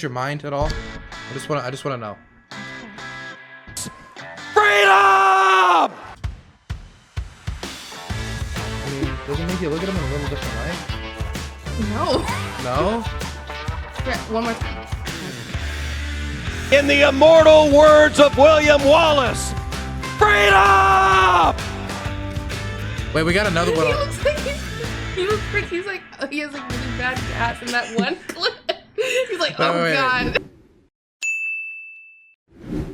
change your mind at all? I just wanna know. Freedom! I mean, doesn't it make you look at him in a little different light? No. No? Yeah, one more time. In the immortal words of William Wallace, freedom! Wait, we got another one. He looks like he's like, oh, he has like really bad gas in that one clip. He's like, oh Wait. god.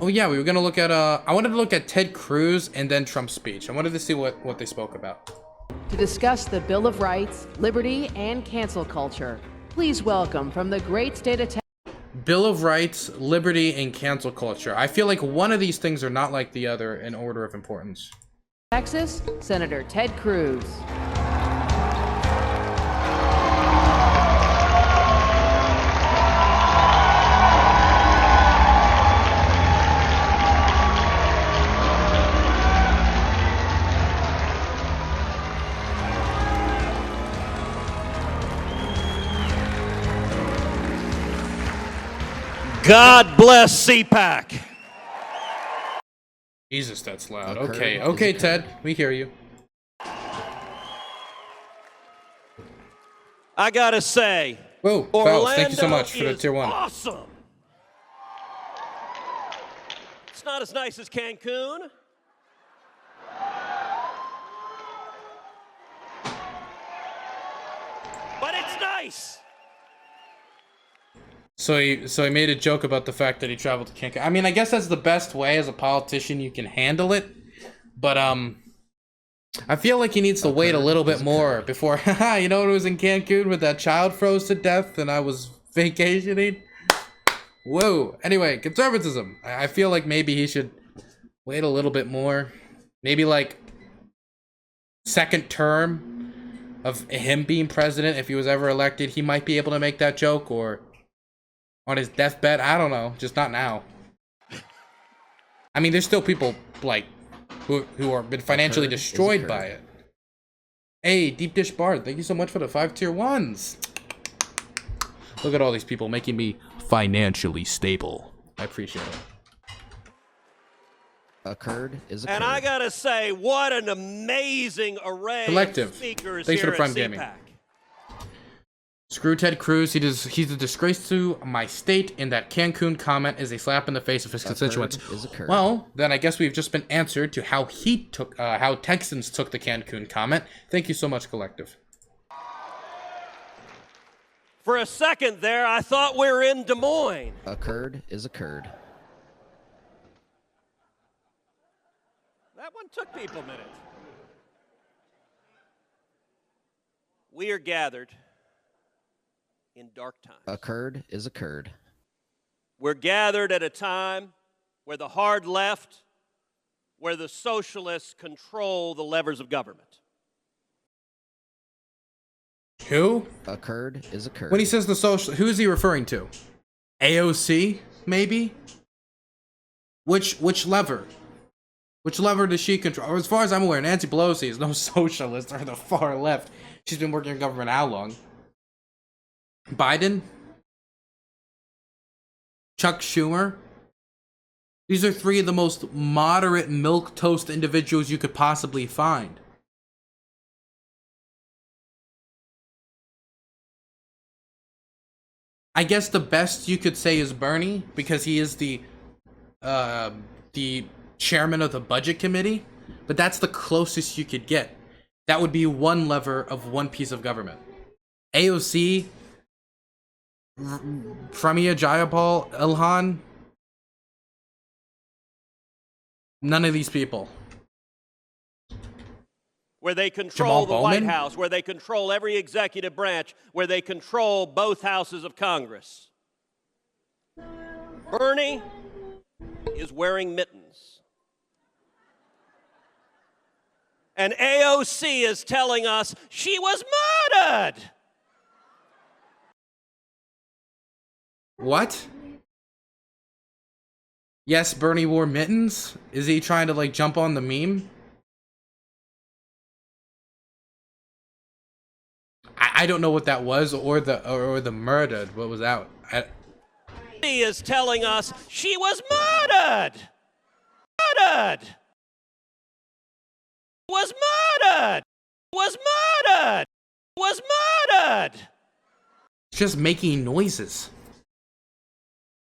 Oh yeah, we were gonna look at I wanted to look at Ted Cruz and then Trump's speech. I wanted to see what they spoke about. To discuss the Bill of Rights, liberty, and cancel culture, please welcome from the great state of Texas. Bill of Rights, liberty, and cancel culture. I feel like one of these things are not like the other in order of importance. Texas, Senator Ted Cruz. God bless CPAC. Jesus, that's loud. Okay, Ted, we hear you. I gotta say, Whoa, Fouls, thank you so much for the is tier 1. awesome. It's not as nice as Cancun. But it's nice. So he made a joke about the fact that he traveled to Cancun. I mean, I guess that's the best way as a politician you can handle it. But I feel like he needs to wait a little bit more before. Haha, you know, it was in Cancun where that child froze to death and I was vacationing. Whoa. Anyway, conservatism. I feel like maybe he should wait a little bit more. Maybe like second term of him being president. If he was ever elected, he might be able to make that joke, or on his deathbed. I don't know. Just not now. I mean, there's still people like who are been financially destroyed by it. Hey, Deep Dish Bard, thank you so much for the 5 tier 1s. Look at all these people making me financially stable. I appreciate it. Occurred is occurred. And I gotta say, what an amazing array Collective. of speakers Thanks for here the Prime at Gaming. CPAC. Screw Ted Cruz. He's a disgrace to my state, and that Cancun comment is a slap in the face of his constituents. Well, then I guess we've just been answered to how how Texans took the Cancun comment. Thank you so much, Collective. For a second there, I thought we were in Des Moines. Occurred is occurred. That one took people a minute. We are gathered in dark times. Occurred is occurred. We're gathered at a time where the hard left, where the socialists control the levers of government. Who? Occurred is occurred. When he says the social, who is he referring to? AOC, maybe? Which lever? Which lever does she control? As far as I'm aware, Nancy Pelosi is no socialist or the far left. She's been working in government how long? Biden? Chuck Schumer? These are 3 of the most moderate milquetoast individuals you could possibly find. I guess the best you could say is Bernie, because he is the chairman of the budget committee, but that's the closest you could get. That would be one lever of one piece of government. AOC, Pramila Jayapal, Ilhan, none of these people. Where they control Jamal the White Bowman? House, where they control every executive branch, where they control both houses of Congress. Bernie is wearing mittens. And AOC is telling us she was murdered. What? Yes, Bernie wore mittens? Is he trying to like jump on the meme? I don't know what that was, or the murdered. What was that? He is telling us she was murdered. Murdered. Was murdered. Was murdered. Was murdered. Just making noises.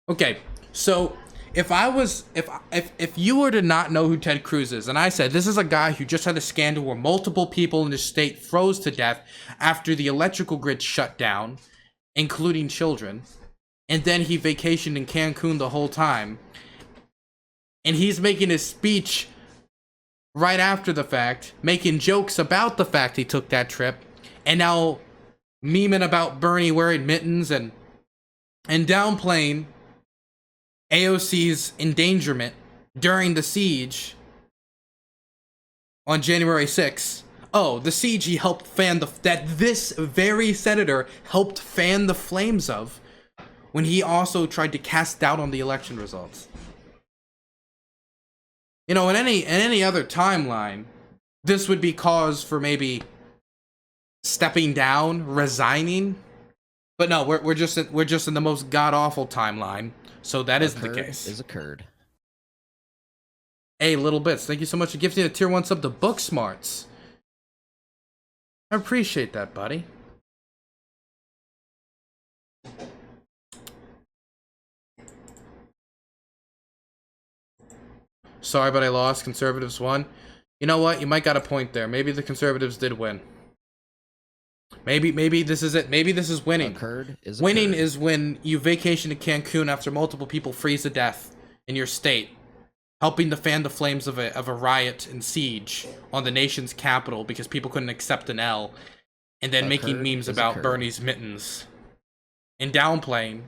Okay, so if you were to not know who Ted Cruz is, and I said this is a guy who just had a scandal where multiple people in the state froze to death after the electrical grid shut down, including children, and then he vacationed in Cancun the whole time, and he's making his speech right after the fact, making jokes about the fact he took that trip, and now memeing about Bernie wearing mittens and downplaying AOC's endangerment during the siege on January 6th. Oh, the siege he helped fan that this very senator helped fan the flames of when he also tried to cast doubt on the election results. You know, in any other timeline, this would be cause for maybe stepping down, resigning. But no, we're just in the most god-awful timeline. So that isn't the case. Is occurred. Hey, Little Bits, thank you so much for gifting a tier 1 sub to Book Smarts. I appreciate that, buddy. Sorry, but I lost. Conservatives won. You know what? You might got a point there. Maybe the Conservatives did win. Maybe this is it. Maybe this is winning. Winning is when you vacation to Cancun after multiple people freeze to death in your state, helping to fan the flames of a riot and siege on the nation's capital because people couldn't accept an L, and then making memes about Bernie's mittens and downplaying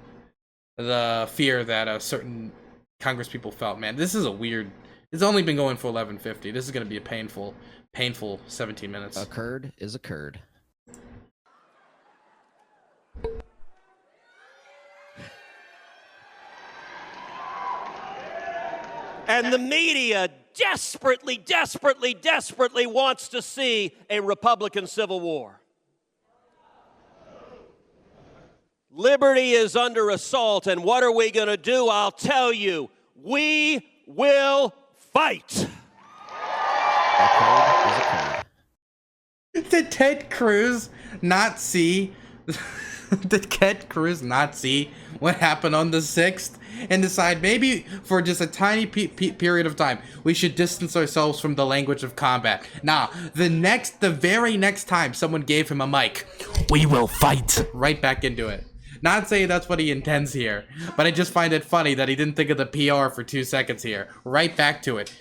the fear that certain Congress people felt. Man, this is a weird. It's only been going for 11:50. This is going to be a painful 17 minutes. Occurred is occurred. And the media desperately wants to see a Republican Civil War. Liberty is under assault, and what are we going to do? I'll tell you, we will fight. Did Ted Cruz not see? Did Ted Cruz not see what happened on the 6th and decide maybe for just a tiny period of time we should distance ourselves from the language of combat? Nah, the very next time someone gave him a mic, we will fight. Right back into it. Not saying that's what he intends here, but I just find it funny that he didn't think of the PR for 2 seconds here. Right back to it.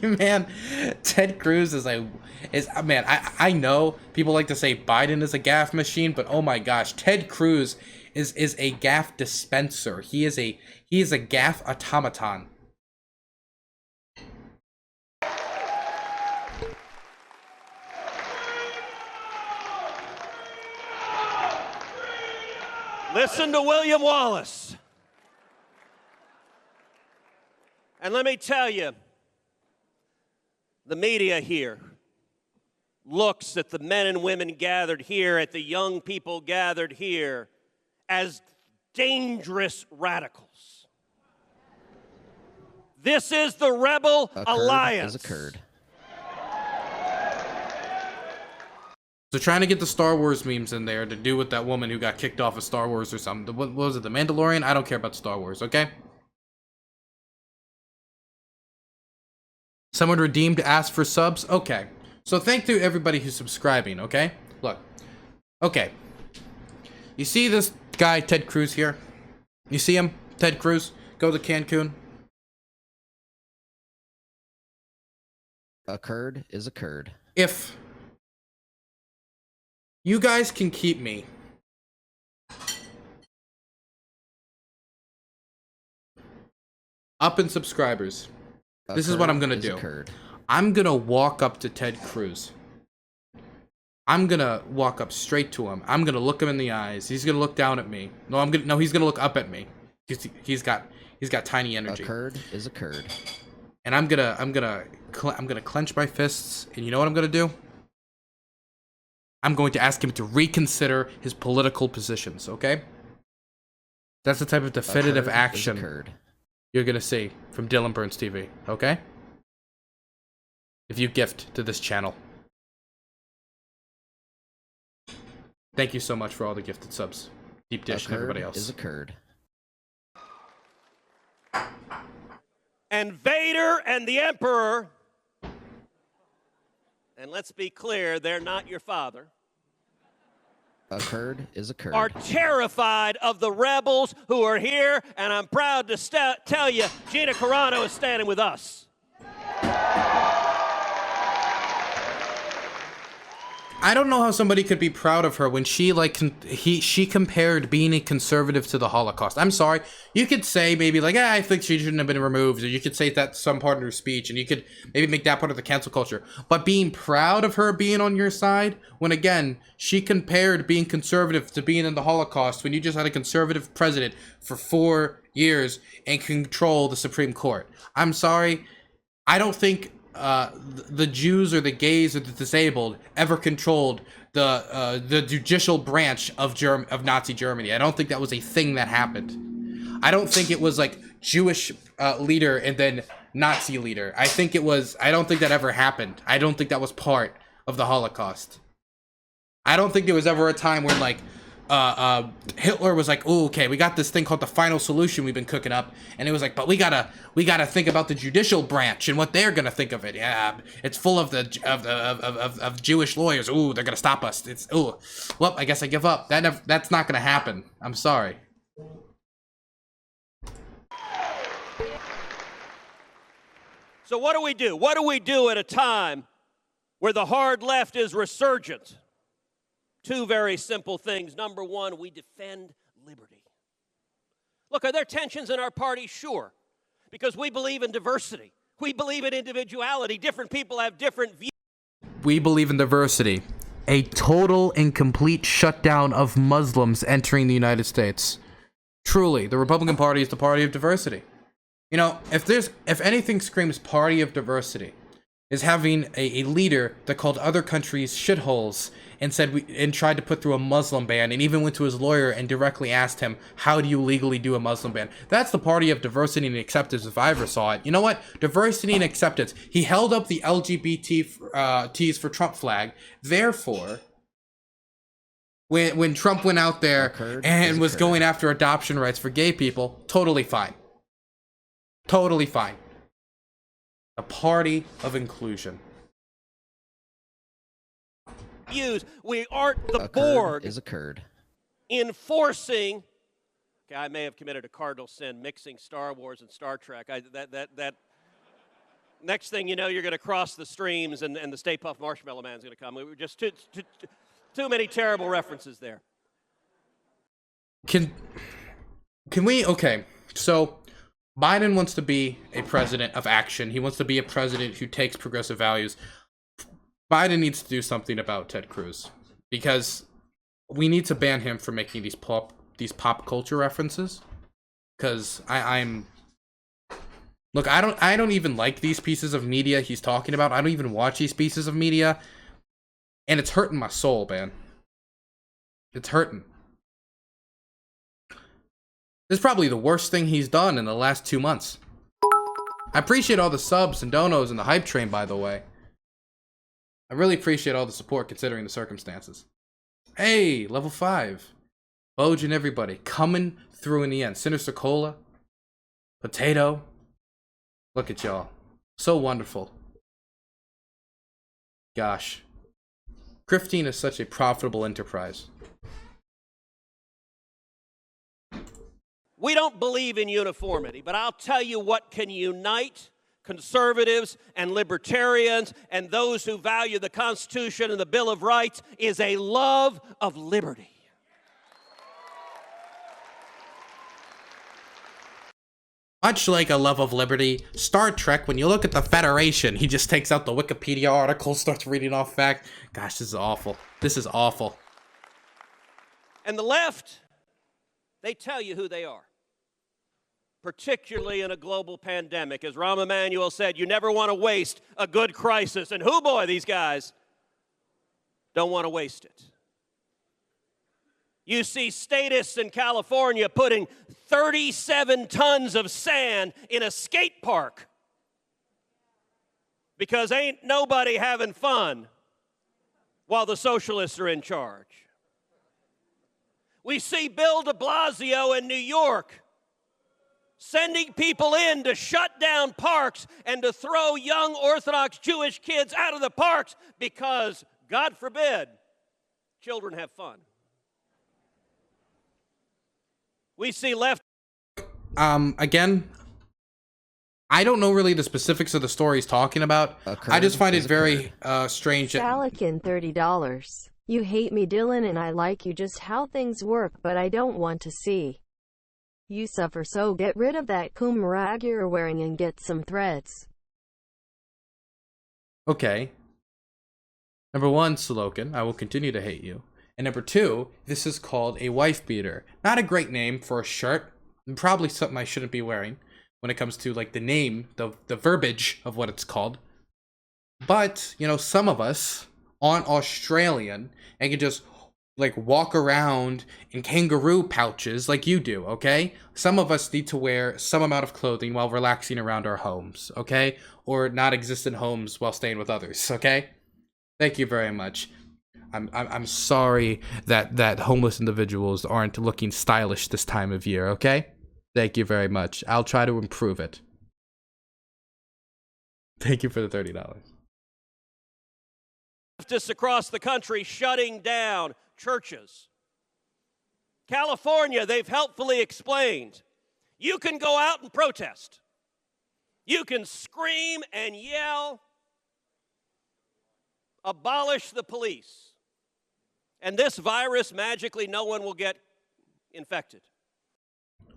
Man, Ted Cruz man, I know people like to say Biden is a gaffe machine, but oh my gosh, Ted Cruz is a gaffe dispenser. He is a gaffe automaton. Listen to William Wallace. And let me tell you, the media here looks at the men and women gathered here, at the young people gathered here, as dangerous radicals. This is the Rebel Alliance. So trying to get the Star Wars memes in there to do with that woman who got kicked off of Star Wars or something. What was it, The Mandalorian? I don't care about Star Wars, okay? Someone redeemed asked for subs? Okay. So thank you everybody who's subscribing, okay? Look. Okay. You see this guy, Ted Cruz, here? You see him? Ted Cruz? Go to Cancun? Occurred is occurred. If you guys can keep me up in subscribers, this is what I'm gonna do. I'm gonna walk up to Ted Cruz. I'm gonna walk up straight to him. I'm gonna look him in the eyes. He's gonna look down at me. No, he's gonna look up at me. He's got tiny energy. Occurred is occurred. And I'm gonna clench my fists. And you know what I'm gonna do? I'm going to ask him to reconsider his political positions. Okay? That's the type of definitive Occurred is action occurred. you're gonna see from Dylan Burns TV, okay? If you gift to this channel. Thank you so much for all the gifted subs. Deep Dish and everybody else. Is occurred. And Vader and the Emperor, and let's be clear, they're not your father, Occurred is occurred. are terrified of the rebels who are here, and I'm proud to tell you, Gina Carano is standing with us. I don't know how somebody could be proud of her when she she compared being a conservative to the Holocaust. I'm sorry. You could say maybe like, I think she shouldn't have been removed, or you could say that's some part of her speech, and you could maybe make that part of the cancel culture. But being proud of her being on your side, when again, she compared being conservative to being in the Holocaust when you just had a conservative president for 4 years and control the Supreme Court. I'm sorry. I don't think the Jews or the gays or the disabled ever controlled the judicial branch of Nazi Germany. I don't think that was a thing that happened. I don't think it was like Jewish leader and then Nazi leader. I don't think that ever happened. I don't think that was part of the Holocaust. I don't think there was ever a time where like Hitler was like, oh, okay, we got this thing called the final solution we've been cooking up, and it was like, but we gotta think about the judicial branch and what they're gonna think of it. Yeah, it's full of of Jewish lawyers. Ooh, they're gonna stop us. Well, I guess I give up. That's not gonna happen. I'm sorry. So what do we do? What do we do at a time where the hard left is resurgent? Two very simple things. Number one, we defend liberty. Look, are there tensions in our party? Sure, because we believe in diversity. We believe in individuality. Different people have different views. We believe in diversity. A total and complete shutdown of Muslims entering the United States. Truly, the Republican Party is the party of diversity. You know, if anything screams party of diversity, is having a leader that called other countries shitholes and tried to put through a Muslim ban, and even went to his lawyer and directly asked him, how do you legally do a Muslim ban? That's the party of diversity and acceptance if I ever saw it. You know what? Diversity and acceptance. He held up the LGBT for Trump flag. Therefore, when Trump went out there and was going after adoption rights for gay people, totally fine. Totally fine. A party of inclusion. We aren't the board is occurred. enforcing. Okay, I may have committed a cardinal sin mixing Star Wars and Star Trek. That next thing you know, you're going to cross the streams and the Stay Puft Marshmallow Man's going to come. We were just too many terrible references there. Can we? Okay, so Biden wants to be a president of action. He wants to be a president who takes progressive values. Biden needs to do something about Ted Cruz, because we need to ban him for making these pop culture references. Because look, I don't even like these pieces of media he's talking about. I don't even watch these pieces of media, and it's hurting my soul, man. It's hurting. This is probably the worst thing he's done in the last 2 months. I appreciate all the subs and donos and the hype train, by the way. I really appreciate all the support considering the circumstances. Hey, level 5. Boj and everybody coming through in the end. Sinister Cola. Potato. Look at y'all. So wonderful. Gosh. Grifting is such a profitable enterprise. We don't believe in uniformity, but I'll tell you what can unite conservatives and libertarians and those who value the Constitution and the Bill of Rights is a love of liberty. Much like a love of liberty, Star Trek, when you look at the Federation, he just takes out the Wikipedia article, starts reading off facts. Gosh, this is awful. This is awful. And the left, they tell you who they are. Particularly in a global pandemic. As Rahm Emanuel said, you never want to waste a good crisis. And hoo boy, these guys don't want to waste it. You see statists in California putting 37 tons of sand in a skate park because ain't nobody having fun while the socialists are in charge. We see Bill de Blasio in New York sending people in to shut down parks and to throw young Orthodox Jewish kids out of the parks because, God forbid, children have fun. We see left. Again, I don't know really the specifics of the story he's talking about. I just find it very strange that Salakin $30. You hate me, Dylan, and I like you just how things work, but I don't want to see you suffer, so get rid of that kum rag you're wearing and get some threads. Okay. Number one, Salokin, I will continue to hate you. And number two, this is called a wife beater. Not a great name for a shirt. And probably something I shouldn't be wearing when it comes to like the name, the verbiage of what it's called. But, you know, some of us aren't Australian and can just like walk around in kangaroo pouches like you do, okay? Some of us need to wear some amount of clothing while relaxing around our homes, okay? Or not exist in homes while staying with others, okay? Thank you very much. I'm sorry that homeless individuals aren't looking stylish this time of year, okay? Thank you very much. I'll try to improve it. Thank you for the $30. Leftists across the country shutting down churches. California, they've helpfully explained, you can go out and protest. You can scream and yell, abolish the police. And this virus, magically, no one will get infected.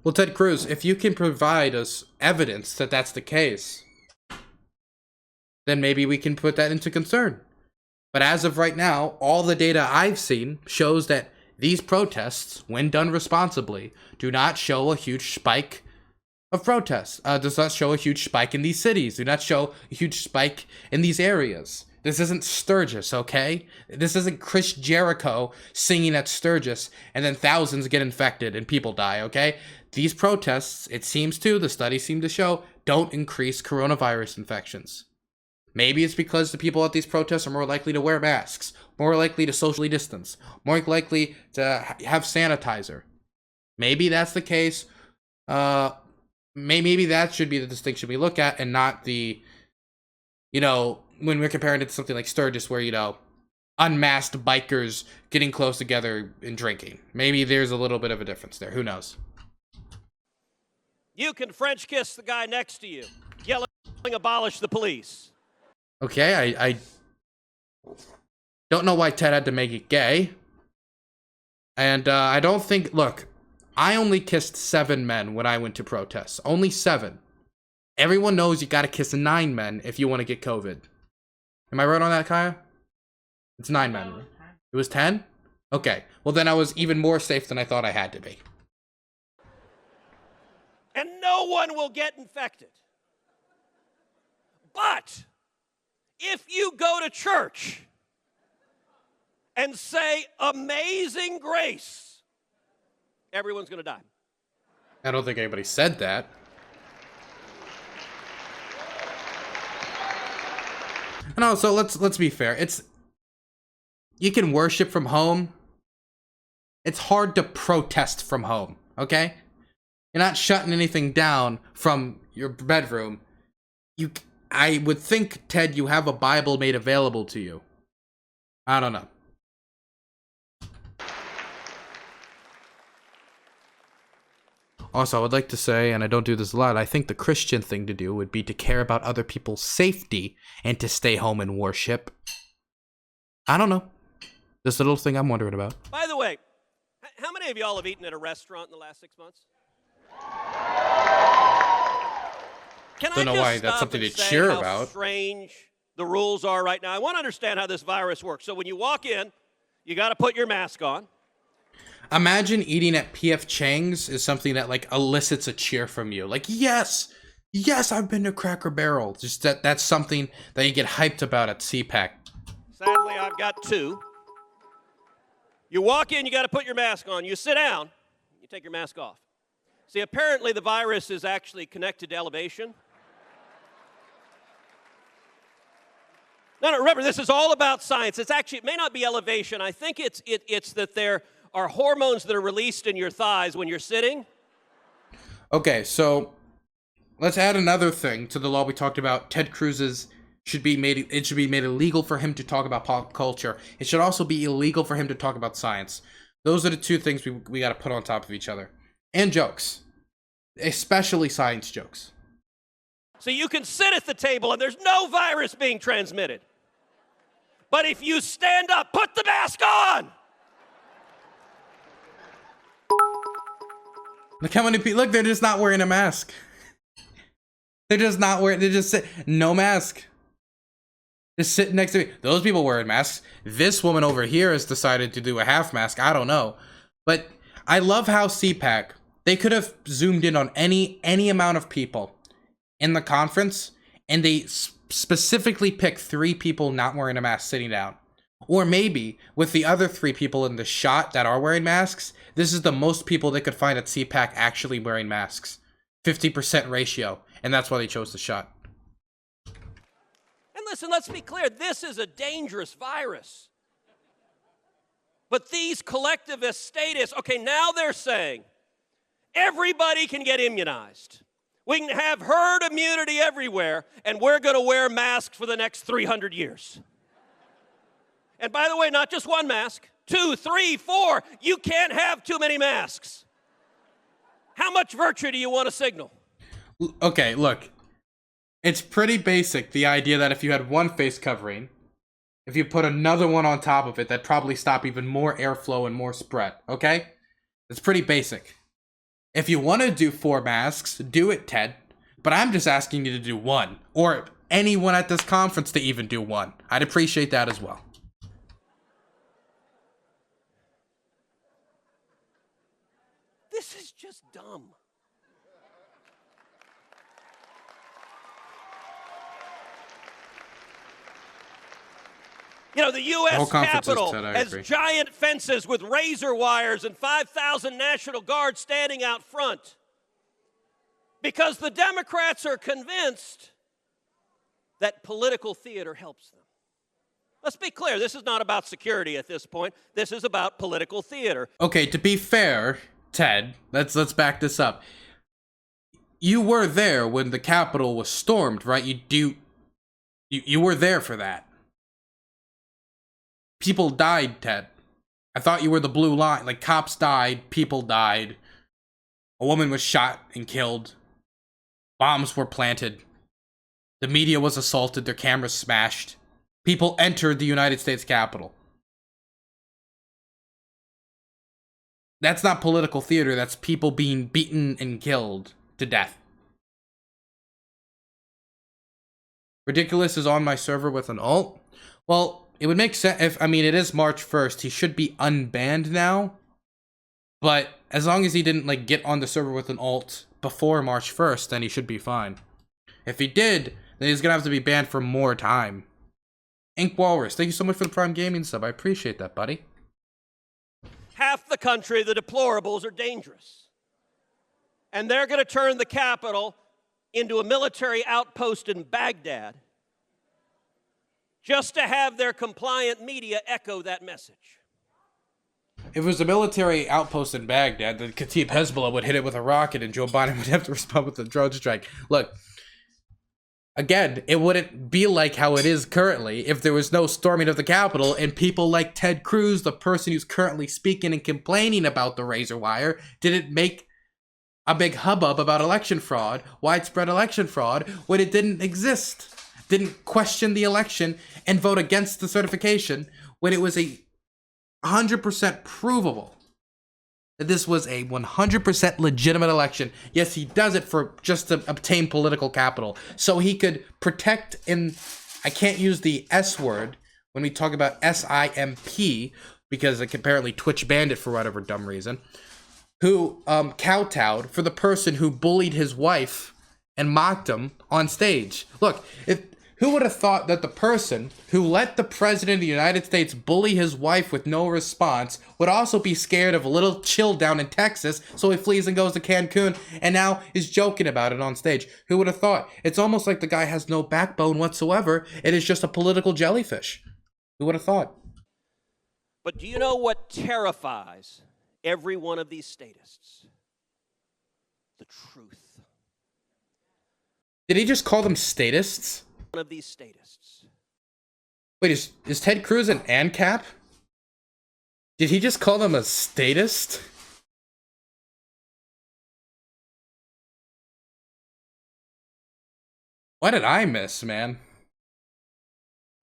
Well, Ted Cruz, if you can provide us evidence that that's the case, then maybe we can put that into concern. But as of right now, all the data I've seen shows that these protests, when done responsibly, do not show a huge spike of protests. Does not show a huge spike in these cities. Do not show a huge spike in these areas. This isn't Sturgis, okay? This isn't Chris Jericho singing at Sturgis and then thousands get infected and people die, okay? These protests, it seems to, the studies seem to show, don't increase coronavirus infections. Maybe it's because the people at these protests are more likely to wear masks, more likely to socially distance, more likely to have sanitizer. Maybe that's the case. Maybe that should be the distinction we look at and not the, you know, when we're comparing it to something like Sturgis where, you know, unmasked bikers getting close together and drinking. Maybe there's a little bit of a difference there. Who knows? You can French kiss the guy next to you, yelling, abolish the police. Okay, I don't know why Ted had to make it gay. And I don't think, look, I only kissed 7 men when I went to protests. Only 7. Everyone knows you gotta kiss 9 men if you want to get COVID. Am I right on that, Kaya? It's 9 men. It was 10? Okay, well then I was even more safe than I thought I had to be. And no one will get infected. But if you go to church and say amazing grace, everyone's going to die. I don't think anybody said that. And also, let's be fair. You can worship from home. It's hard to protest from home, okay? You're not shutting anything down from your bedroom. I would think, Ted, you have a Bible made available to you. I don't know. Also, I would like to say, and I don't do this a lot, I think the Christian thing to do would be to care about other people's safety and to stay home and worship. I don't know. Just a little thing I'm wondering about. By the way, how many of y'all have eaten at a restaurant in the last 6 months? Don't know why that's something to cheer about. Strange the rules are right now. I want to understand how this virus works. So when you walk in, you got to put your mask on. Imagine eating at P.F. Chang's is something that like elicits a cheer from you. Like, yes, I've been to Cracker Barrel. Just that's something that you get hyped about at CPAC. Sadly, I've got 2. You walk in, you got to put your mask on. You sit down, you take your mask off. See, apparently the virus is actually connected to elevation. No, remember, this is all about science. It's actually, it may not be elevation. I think it's that there are hormones that are released in your thighs when you're sitting. Okay, so let's add another thing to the law we talked about. Ted Cruz's should be made illegal for him to talk about pop culture. It should also be illegal for him to talk about science. Those are the two things we got to put on top of each other. And jokes. Especially science jokes. So you can sit at the table and there's no virus being transmitted. But if you stand up, put the mask on! Look how many people, look, they're just not wearing a mask. They're just no mask. Just sitting next to me. Those people wearing masks. This woman over here has decided to do a half mask. I don't know. But I love how CPAC, they could have zoomed in on any amount of people in the conference, and they specifically picked 3 people not wearing a mask sitting down. Or maybe with the other 3 people in the shot that are wearing masks, this is the most people they could find at CPAC actually wearing masks. 50% ratio. And that's why they chose the shot. And listen, let's be clear, this is a dangerous virus. But these collectivist statists, okay, now they're saying everybody can get immunized. We can have herd immunity everywhere, and we're going to wear masks for the next 300 years. And by the way, not just one mask, 2, 3, 4. You can't have too many masks. How much virtue do you want to signal? Okay, look. It's pretty basic, the idea that if you had one face covering, if you put another one on top of it, that'd probably stop even more airflow and more spread, okay? It's pretty basic. If you want to do 4 masks, do it, Ted. But I'm just asking you to do 1. Or anyone at this conference to even do 1. I'd appreciate that as well. This is just dumb. You know, the U.S. Capitol has giant fences with razor wires and 5,000 National Guard standing out front because the Democrats are convinced that political theater helps them. Let's be clear, this is not about security at this point. This is about political theater. Okay, to be fair, Ted, let's back this up. You were there when the Capitol was stormed, right? You were there for that. People died, Ted. I thought you were the blue line. Like, cops died, people died. A woman was shot and killed. Bombs were planted. The media was assaulted, their cameras smashed. People entered the United States Capitol. That's not political theater, that's people being beaten and killed to death. Ridiculous is on my server with an alt. Well, it would make sense if, I mean, it is March 1st. He should be unbanned now. But as long as he didn't, like, get on the server with an alt before March 1st, then he should be fine. If he did, then he's gonna have to be banned for more time. Ink Walrus, thank you so much for the Prime Gaming sub. I appreciate that, buddy. Half the country, the deplorables, are dangerous. And they're going to turn the Capitol into a military outpost in Baghdad just to have their compliant media echo that message. If it was a military outpost in Baghdad, then Khatib Hezbollah would hit it with a rocket and Joe Biden would have to respond with a drone strike. Look, again, it wouldn't be like how it is currently if there was no storming of the Capitol and people like Ted Cruz, the person who's currently speaking and complaining about the razor wire, didn't make a big hubbub about election fraud, widespread election fraud, when it didn't exist. Didn't question the election and vote against the certification when it was 100% provable that this was a 100% legitimate election. Yes, he does it for just to obtain political capital, so he could protect, and I can't use the S word when we talk about SIMP because apparently Twitch banned it for whatever dumb reason, who kowtowed for the person who bullied his wife and mocked him on stage. Look, Who would have thought that the person who let the president of the United States bully his wife with no response would also be scared of a little chill down in Texas, so he flees and goes to Cancun and now is joking about it on stage? Who would have thought? It's almost like the guy has no backbone whatsoever. It is just a political jellyfish. Who would have thought? But do you know what terrifies every one of these statists? The truth. Did he just call them statists? One of these statists. Wait, is Ted Cruz an ANCAP? Did he just call them a statist? What did I miss, man?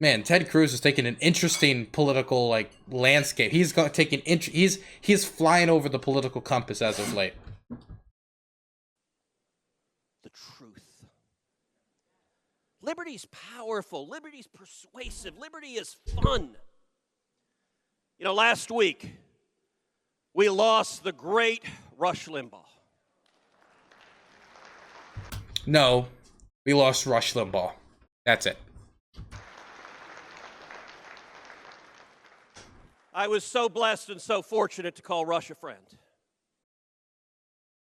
Man, Ted Cruz is taking an interesting political landscape. He's going to take an he's flying over the political compass as of late. The truth. Liberty's powerful. Liberty's persuasive. Liberty is fun. You know, last week, we lost the great Rush Limbaugh. No, we lost Rush Limbaugh. That's it. I was so blessed and so fortunate to call Rush a friend.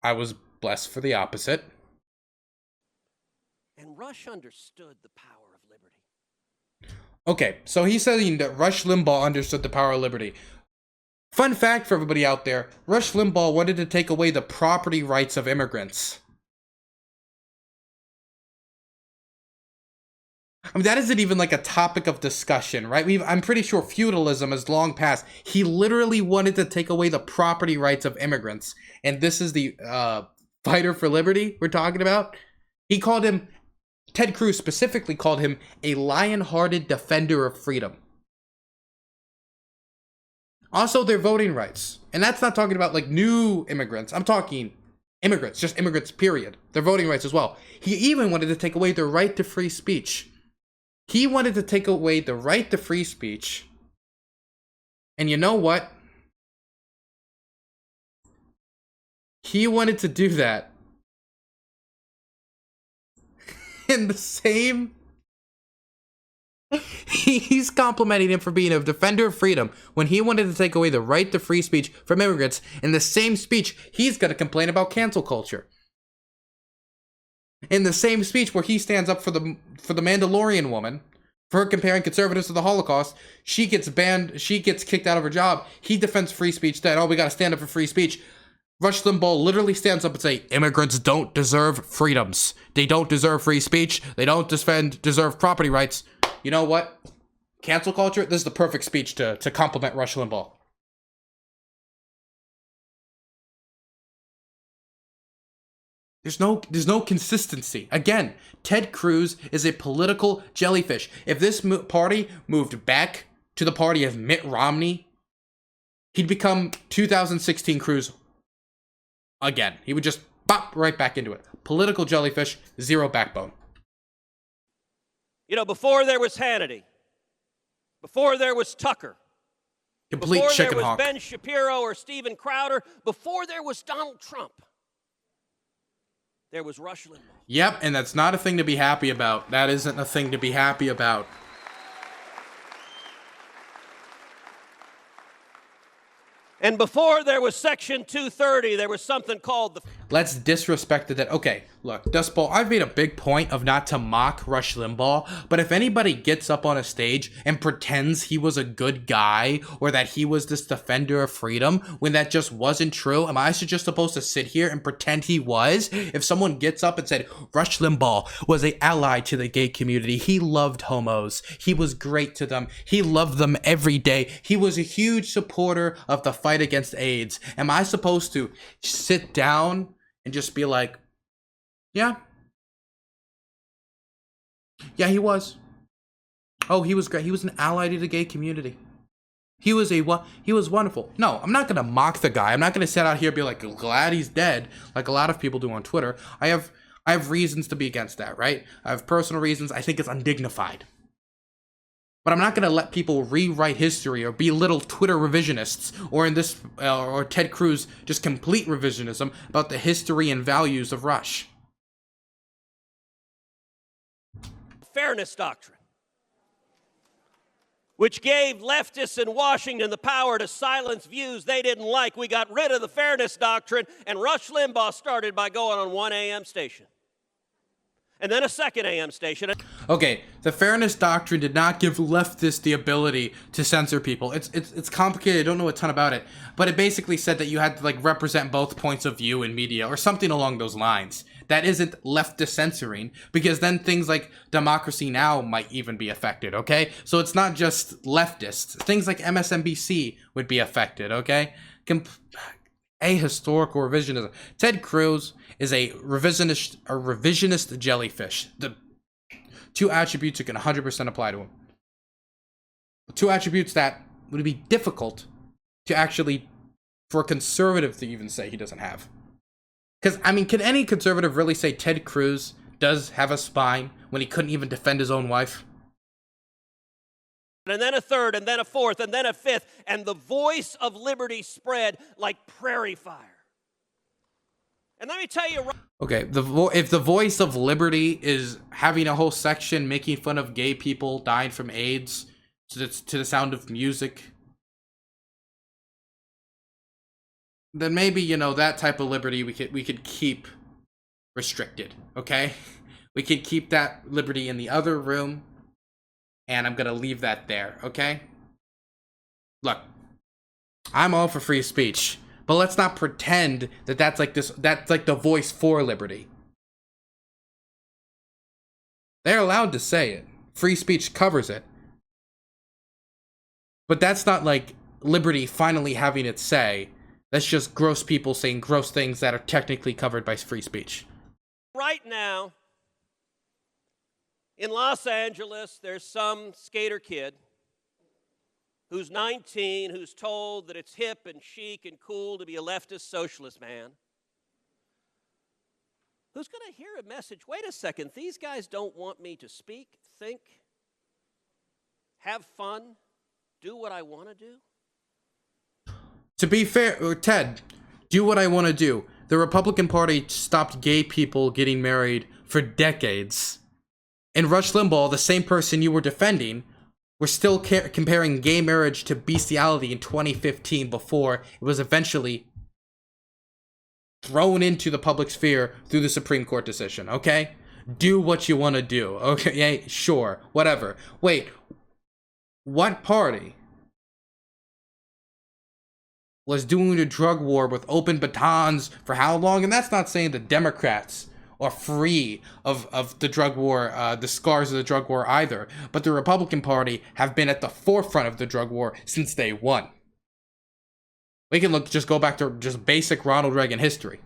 I was blessed for the opposite. And Rush understood the power of liberty. Okay, so he's saying that Rush Limbaugh understood the power of liberty. Fun fact for everybody out there, Rush Limbaugh wanted to take away the property rights of immigrants. I mean, that isn't even like a topic of discussion, right? I'm pretty sure feudalism has long passed. He literally wanted to take away the property rights of immigrants. And this is the fighter for liberty we're talking about. He called him, Ted Cruz specifically called him a lion-hearted defender of freedom. Also, their voting rights. And that's not talking about like new immigrants. I'm talking immigrants, just immigrants, period. Their voting rights as well. He even wanted to take away their right to free speech. He wanted to take away the right to free speech. And you know what? He wanted to do that in the same... He's complimenting him for being a defender of freedom when he wanted to take away the right to free speech from immigrants. In the same speech, he's going to complain about cancel culture. In the same speech where he stands up for the Mandalorian woman, for her comparing conservatives to the Holocaust, she gets banned, she gets kicked out of her job. He defends free speech then. Oh, we got to stand up for free speech. Rush Limbaugh literally stands up and say, immigrants don't deserve freedoms. They don't deserve free speech. They don't deserve property rights. You know what? Cancel culture, this is the perfect speech to compliment Rush Limbaugh. There's no consistency. Again, Ted Cruz is a political jellyfish. If this party moved back to the party of Mitt Romney, he'd become 2016 Cruz again. He would just pop right back into it. Political jellyfish, zero backbone. You know, before there was Hannity, before there was Tucker, Complete before chicken there was hawk. Ben Shapiro or Steven Crowder, before there was Donald Trump, there was Rush Limbaugh. Yep, and that's not a thing to be happy about. That isn't a thing to be happy about. And before there was Section 230, there was something called the... Let's disrespect that. Okay, look, Dust Bowl, I've made a big point of not to mock Rush Limbaugh, but if anybody gets up on a stage and pretends he was a good guy or that he was this defender of freedom when that just wasn't true, am I just supposed to sit here and pretend he was? If someone gets up and said, Rush Limbaugh was an ally to the gay community, he loved homos, he was great to them, he loved them every day, he was a huge supporter of the fight against AIDS, am I supposed to sit down and just be like, yeah, he was. Oh, he was great. He was an ally to the gay community. He was wonderful. No, I'm not gonna mock the guy. I'm not gonna sit out here and be like, glad he's dead, like a lot of people do on Twitter. I have reasons to be against that, right? I have personal reasons. I think it's undignified. But I'm not going to let people rewrite history or belittle Twitter revisionists, or in this, or Ted Cruz, just complete revisionism about the history and values of Rush. Fairness Doctrine, which gave leftists in Washington the power to silence views they didn't like. We got rid of the Fairness Doctrine, and Rush Limbaugh started by going on one AM station. And then a second AM station. Okay, the Fairness Doctrine did not give leftists the ability to censor people. It's complicated. I don't know a ton about it, but it basically said that you had to like represent both points of view in media or something along those lines. That isn't leftist censoring, because then things like Democracy Now! Might even be affected, okay? So it's not just leftists. Things like MSNBC would be affected, okay? Ahistorical revisionism. Ted Cruz is a revisionist jellyfish. The two attributes you can 100% apply to him. Two attributes that would be difficult to actually, for a conservative to even say he doesn't have. Because, I mean, can any conservative really say Ted Cruz does have a spine when he couldn't even defend his own wife? And then a third, and then a fourth, and then a fifth, and the voice of liberty spread like prairie fire. And let me tell you... Okay, if the voice of liberty is having a whole section making fun of gay people dying from AIDS to the sound of music, then maybe, you know, that type of liberty we could keep restricted, okay? We could keep that liberty in the other room, and I'm gonna leave that there, okay? Look, I'm all for free speech, but let's not pretend that that's like the voice for liberty. They're allowed to say it. Free speech covers it. But that's not like liberty finally having its say. That's just gross people saying gross things that are technically covered by free speech. Right now, in Los Angeles, there's some skater kid who's 19, who's told that it's hip and chic and cool to be a leftist socialist man, who's going to hear a message. Wait a second, these guys don't want me to speak, think, have fun, do what I want to do? To be fair, Ted, do what I want to do. The Republican Party stopped gay people getting married for decades. And Rush Limbaugh, the same person you were defending, we're still comparing gay marriage to bestiality in 2015 before it was eventually thrown into the public sphere through the Supreme Court decision, okay? Do what you want to do, okay? Yeah, sure, whatever. Wait, what party was doing a drug war with open batons for how long? And that's not saying the Democrats are free of the drug war, the scars of the drug war either. But the Republican Party have been at the forefront of the drug war since day one. We can just go back to just basic Ronald Reagan history.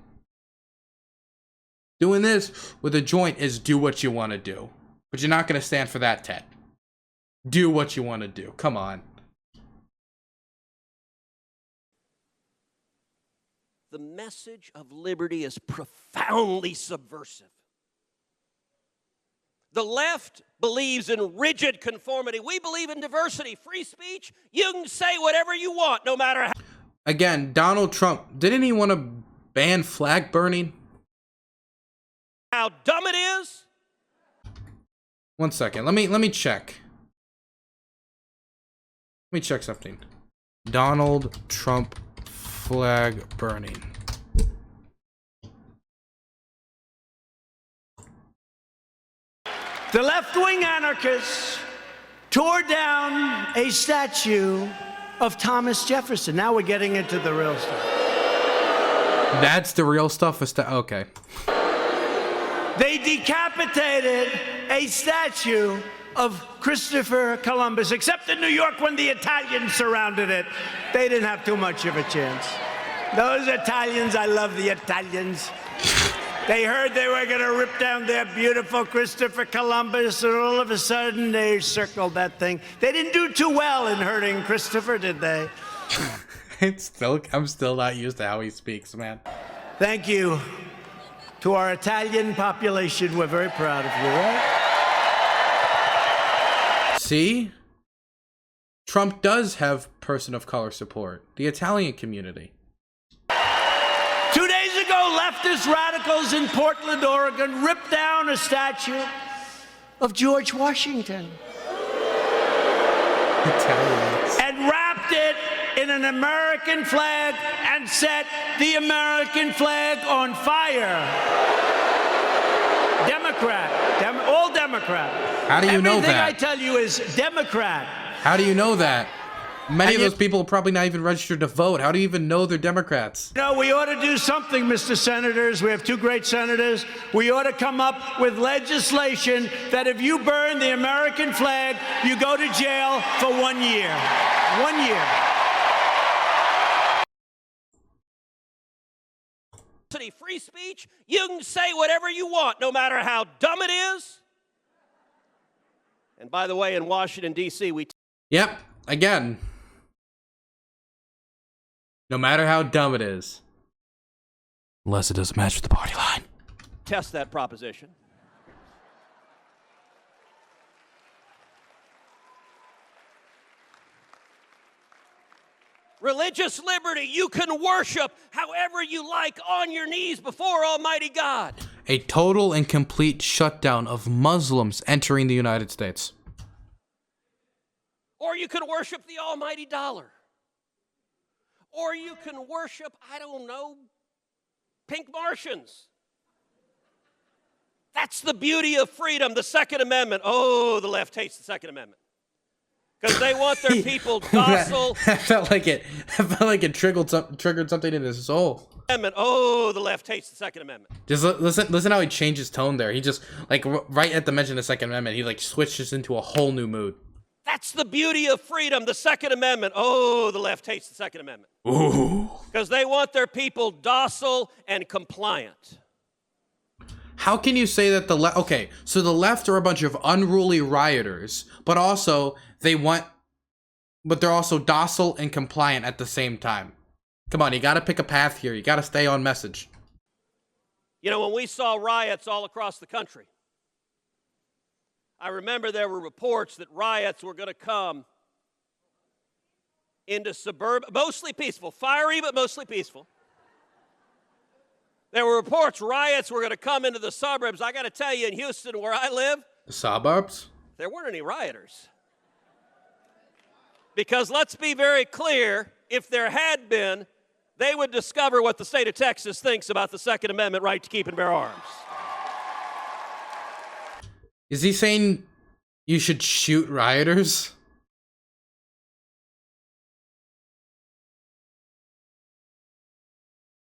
Doing this with a joint is do what you want to do. But you're not going to stand for that, Ted. Do what you want to do. Come on. The message of liberty is profoundly subversive. The left believes in rigid conformity. We believe in diversity, free speech. You can say whatever you want, no matter how. Again, Donald Trump, didn't he want to ban flag burning? How dumb it is? One second. Let me check. Let me check something. Donald Trump flag burning. The left-wing anarchists tore down a statue of Thomas Jefferson. Now we're getting into the real stuff. That's the real stuff? Okay. They decapitated a statue of Christopher Columbus, except in New York when the Italians surrounded it. They didn't have too much of a chance. Those Italians, I love the Italians. They heard they were going to rip down their beautiful Christopher Columbus, and all of a sudden they circled that thing. They didn't do too well in hurting Christopher, did they? I'm still not used to how he speaks, man. Thank you. To our Italian population, we're very proud of you, right? See? Trump does have person of color support. The Italian community. 2 days ago, leftist radicals in Portland, Oregon ripped down a statue of George Washington Italians. and wrapped it in an American flag and set the American flag on fire. Democrat. All Democrat. How do you know Everything that? I tell you is Democrat. How do you know that? Many of And those people are probably not even registered to vote. How do you even know they're Democrats? You know, we ought to do something, Mr. Senators. We have two great senators. We ought to come up with legislation that if you burn the American flag, you go to jail for 1 year. 1 year. Free speech, you can say whatever you want, no matter how dumb it is. And by the way, in Washington, D.C., Yep, again. No matter how dumb it is. Unless it doesn't match with the party line. test that proposition. Religious liberty, you can worship however you like on your knees before Almighty God. A total and complete shutdown of Muslims entering the United States. Or you can worship the almighty dollar. Or you can worship, I don't know, pink Martians. That's the beauty of freedom, the Second Amendment. Oh, the left hates the Second Amendment. Because they want their people docile. I felt like it triggered something in his soul. Oh, the left hates the Second Amendment. Just listen how he changed his tone there. He just, like, right at the mention of the Second Amendment, he, like, switches into a whole new mood. That's the beauty of freedom, the Second Amendment. Oh, the left hates the Second Amendment. Ooh. Because they want their people docile and compliant. How can you say that the left... Okay, so the left are a bunch of unruly rioters, but also but they're also docile and compliant at the same time. Come on, you gotta pick a path here. You gotta stay on message. You know, when we saw riots all across the country, I remember there were reports that riots were going to come into suburban, mostly peaceful, fiery but mostly peaceful. There were reports riots were going to come into the suburbs. I got to tell you, in Houston, where I live, The suburbs? there weren't any rioters. Because let's be very clear, if there had been, they would discover what the state of Texas thinks about the Second Amendment right to keep and bear arms. Is he saying you should shoot rioters?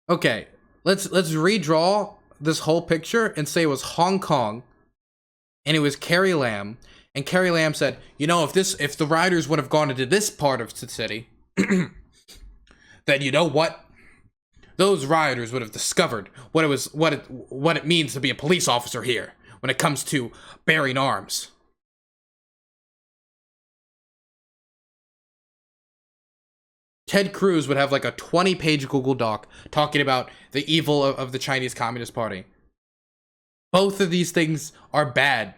Okay, let's redraw this whole picture and say it was Hong Kong and it was Carrie Lam, and Carrie Lam said, you know, if the rioters would have gone into this part of the city, then you know what? Those rioters would have discovered what it means to be a police officer here when it comes to bearing arms. Ted Cruz would have like a 20-page Google Doc talking about the evil of the Chinese Communist Party. Both of these things are bad.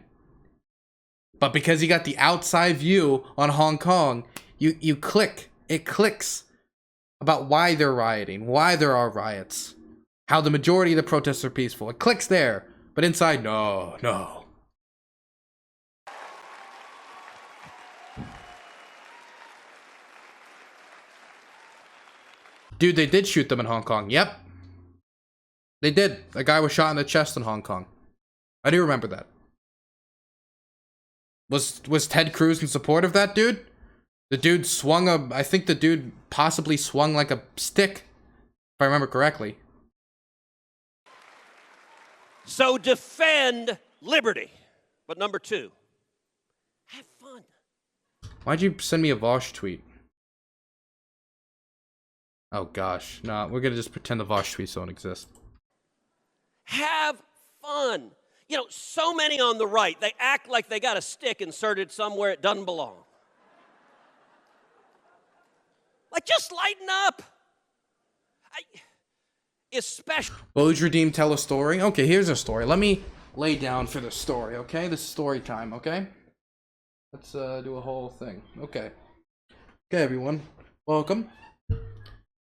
But because you got the outside view on Hong Kong, it clicks about why they're rioting, why there are riots, how the majority of the protests are peaceful. It clicks there, but inside, no. Dude, they did shoot them in Hong Kong. Yep. They did. A guy was shot in the chest in Hong Kong. I do remember that. Was Ted Cruz in support of that dude? The dude I think the dude possibly swung like a stick, if I remember correctly. So defend liberty. But number two, have fun. Why'd you send me a Vosh tweet? Oh gosh, nah, we're gonna just pretend the Vosh tweets don't exist. Have fun. You know, so many on the right, they act like they got a stick inserted somewhere it doesn't belong. Like, just lighten up. Especially. Bodredeem tell a story? Okay, here's a story. Let me lay down for the story, okay? This is story time, okay? Let's do a whole thing. Okay. Okay, everyone. Welcome.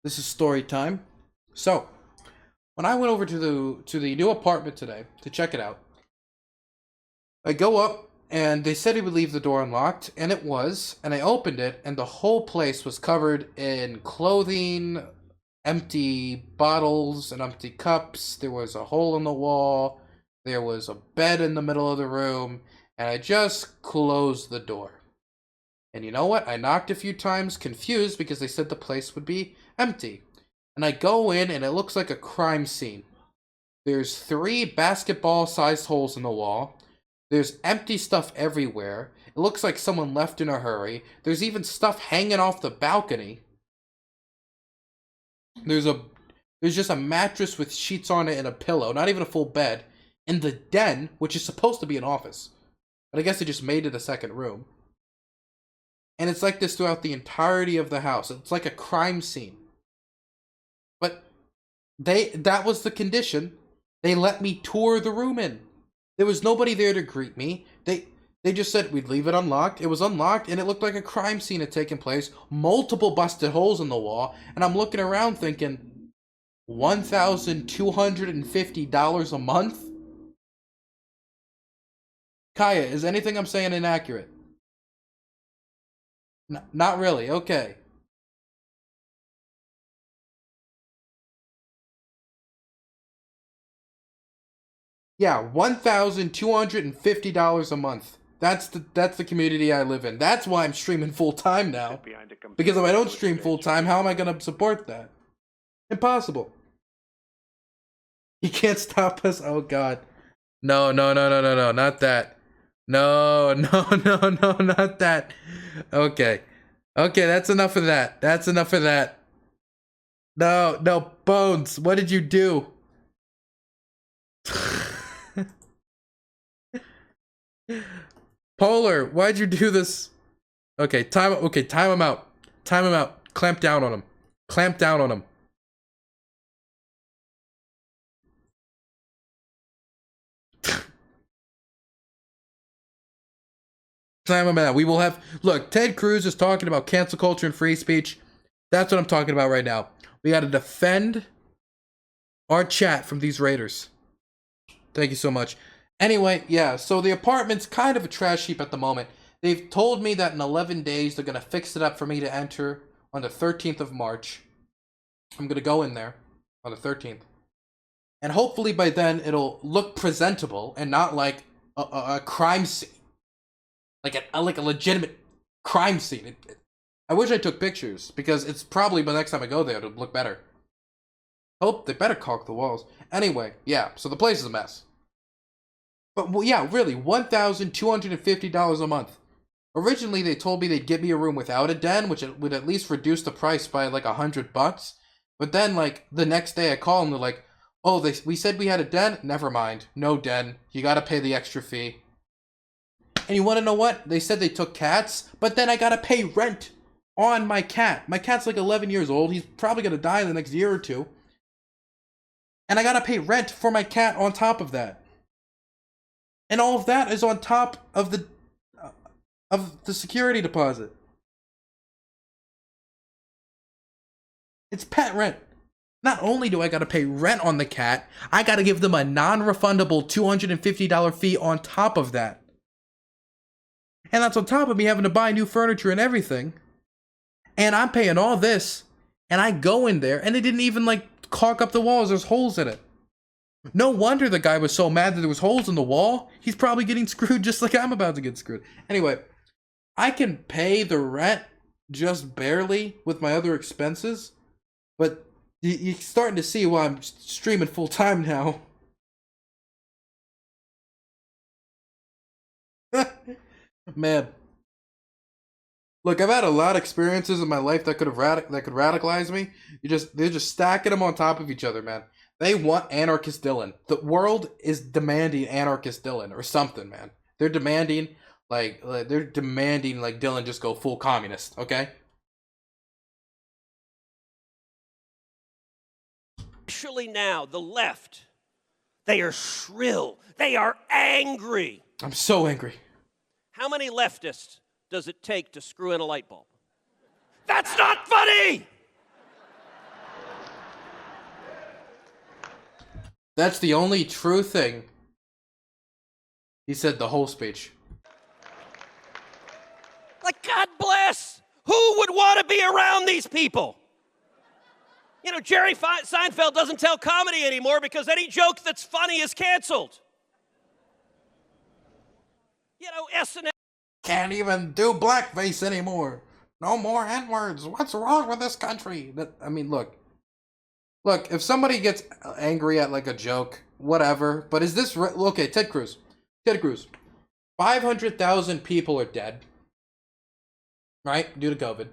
This is story time. So, when I went over to the new apartment today to check it out, I go up And they said he would leave the door unlocked, and it was. And I opened it, and the whole place was covered in clothing, empty bottles, and empty cups. There was a hole in the wall. There was a bed in the middle of the room. And I just closed the door. And you know what? I knocked a few times, confused, because they said the place would be empty. And I go in, and it looks like a crime scene. There's 3 basketball-sized holes in the wall. There's empty stuff everywhere. It looks like someone left in a hurry. There's even stuff hanging off the balcony. There's just a mattress with sheets on it and a pillow, not even a full bed, in the den, which is supposed to be an office. But I guess they just made it a second room. And it's like this throughout the entirety of the house. It's like a crime scene. But that was the condition. They let me tour the room in. There was nobody there to greet me. They just said we'd leave it unlocked. It was unlocked, and it looked like a crime scene had taken place. Multiple busted holes in the wall. And I'm looking around thinking, $1,250 a month? Kaya, is anything I'm saying inaccurate? Not really. Okay. Yeah, $1,250 a month. That's the community I live in. That's why I'm streaming full time now. Because if I don't stream full time, how am I gonna support that? Impossible. You can't stop us. Oh God. No, not that. No, not that. Okay, that's enough of that. No, Bones, what did you do? Polar, why'd you do this? Okay, time him out. Clamp down on him. Clamp him out. We will have... Look, Ted Cruz is talking about cancel culture and free speech. That's what I'm talking about right now. We gotta defend our chat from these raiders. Thank you so much. Anyway, yeah, so the apartment's kind of a trash heap at the moment. They've told me that in 11 days they're going to fix it up for me to enter on the 13th of March. I'm going to go in there on the 13th. And hopefully by then it'll look presentable and not like a crime scene. Like a legitimate crime scene. I wish I took pictures, because it's probably by the next time I go there it'll look better. Hope they better caulk the walls. Anyway, yeah, so the place is a mess. But, well, yeah, really, $1,250 a month. Originally, they told me they'd give me a room without a den, which would at least reduce the price by, like, $100. But then, like, the next day I call them, they're like, oh, we said we had a den? Never mind. No den. You gotta pay the extra fee. And you wanna know what? They said they took cats, but then I gotta pay rent on my cat. My cat's, like, 11 years old. He's probably gonna die in the next year or two. And I gotta pay rent for my cat on top of that. And all of that is on top of the security deposit. It's pet rent. Not only do I gotta pay rent on the cat, I gotta give them a non-refundable $250 fee on top of that. And that's on top of me having to buy new furniture and everything. And I'm paying all this, and I go in there, and they didn't even, like, caulk up the walls. There's holes in it. No wonder the guy was so mad that there was holes in the wall. He's probably getting screwed just like I'm about to get screwed. Anyway, I can pay the rent just barely with my other expenses, but you're starting to see why I'm streaming full time now. Man. Look, I've had a lot of experiences in my life that could radicalize me. They're just stacking them on top of each other, man. They want anarchist Dylan. The world is demanding anarchist Dylan or something, man. They're demanding like Dylan just go full communist, okay? Especially now, the left, they are shrill. They are angry. I'm so angry. How many leftists does it take to screw in a light bulb? That's not funny! That's the only true thing. He said the whole speech. bless. Who would want to be around these people? You know, Jerry Seinfeld doesn't tell comedy anymore because any joke that's funny is canceled. You know, SNL Can't even do blackface anymore. No more N-words. What's wrong with this country? I mean, look, if somebody gets angry at like a joke, whatever, but is this okay? Ted Cruz, 500,000 people are dead, right, due to COVID.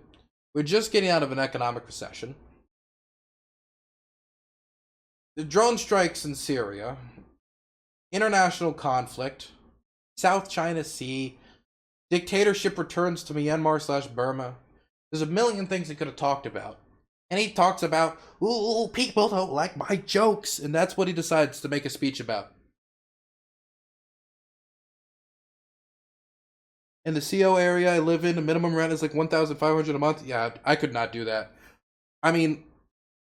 We're just getting out of an economic recession. The drone strikes in Syria, international conflict, South China Sea, dictatorship returns to Myanmar/Burma. There's a million things he could have talked about. And he talks about, ooh, people don't like my jokes. And that's what he decides to make a speech about. In the CO area I live in, the minimum rent is like $1,500 a month. Yeah, I could not do that. I mean,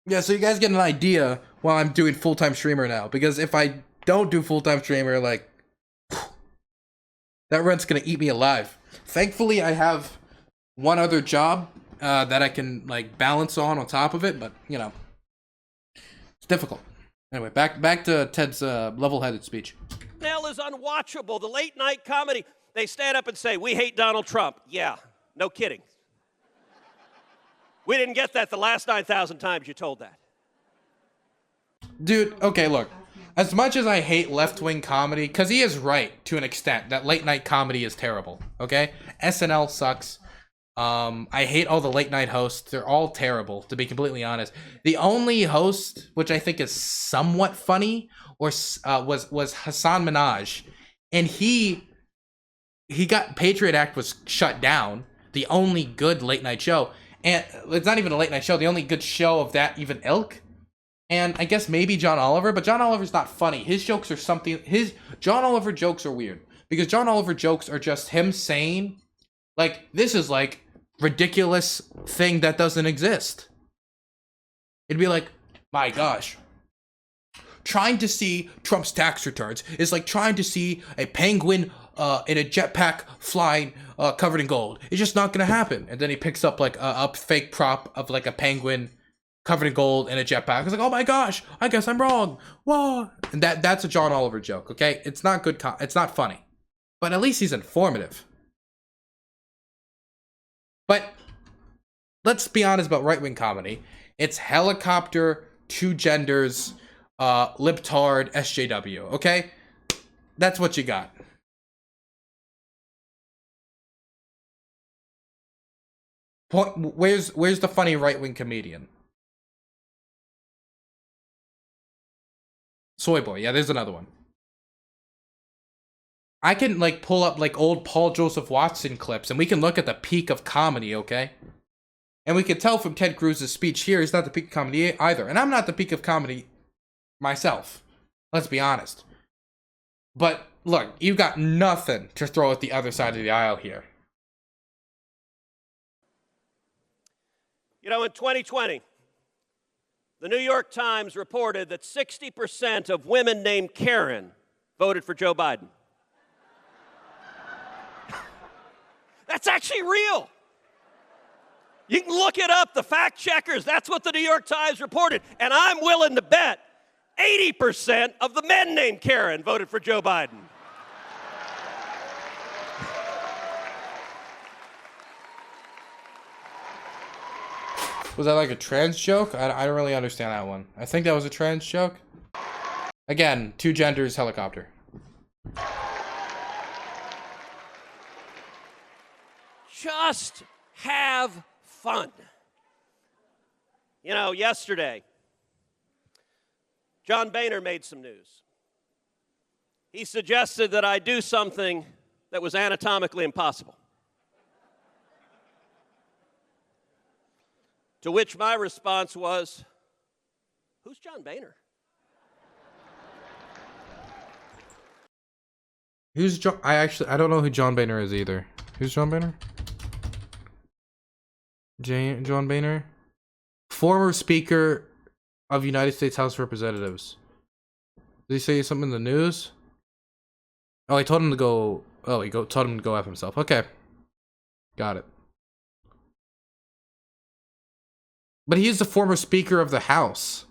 yeah, so you guys get an idea while I'm doing full-time streamer now. Because if I don't do full-time streamer, like, that rent's gonna eat me alive. Thankfully, I have one other job that I can like balance on top of it, but you know, it's difficult. Anyway, back to Ted's level-headed speech. SNL is unwatchable. The late night comedy. They stand up and say, "We hate Donald Trump." Yeah, no kidding. We didn't get that the last 9,000 times you told that. Dude, okay, look. As much as I hate left-wing comedy, because he is right to an extent that late-night comedy is terrible, okay? SNL sucks. I hate all the late-night hosts. They're all terrible, to be completely honest. The only host, which I think is somewhat funny, was Hassan Minhaj. And he got, Patriot Act was shut down. The only good late-night show. And it's not even a late-night show. The only good show of that even ilk. And I guess maybe John Oliver, but John Oliver's not funny. His jokes are something, John Oliver jokes are weird. Because John Oliver jokes are just him saying, like, this is like ridiculous thing that doesn't exist. It'd be like, my gosh. Trying to see Trump's tax returns is like trying to see a penguin in a jetpack flying covered in gold. It's just not gonna happen. And then he picks up like a fake prop of like a penguin covered in gold in a jetpack. It's like, oh my gosh, I guess I'm wrong. Whoa. And that's a John Oliver joke, okay? It's not good. It's not funny. But at least he's informative. But let's be honest about right-wing comedy. It's helicopter, two genders, libtard, SJW, okay? That's what you got. Where's the funny right-wing comedian? Soy Boy, yeah, there's another one. I can like pull up like old Paul Joseph Watson clips and we can look at the peak of comedy, okay? And we can tell from Ted Cruz's speech here, he's not the peak of comedy either. And I'm not the peak of comedy myself. Let's be honest. But look, you've got nothing to throw at the other side of the aisle here. You know, in 2020, the New York Times reported that 60% of women named Karen voted for Joe Biden. That's actually real. You can look it up, the fact checkers, that's what the New York Times reported. And I'm willing to bet 80% of the men named Karen voted for Joe Biden. Was that like a trans joke? I don't really understand that one. I think that was a trans joke. Again, two genders, helicopter. Just have fun. You know, yesterday, John Boehner made some news. He suggested that I do something that was anatomically impossible. To which my response was, who's John Boehner? Who's John? I don't know who John Boehner is either. Who's John Boehner? John Boehner? Former Speaker of United States House of Representatives. Did he say something in the news? Oh, he told him to go. Oh, told him to go F himself. Okay. Got it. But he's the former Speaker of the House.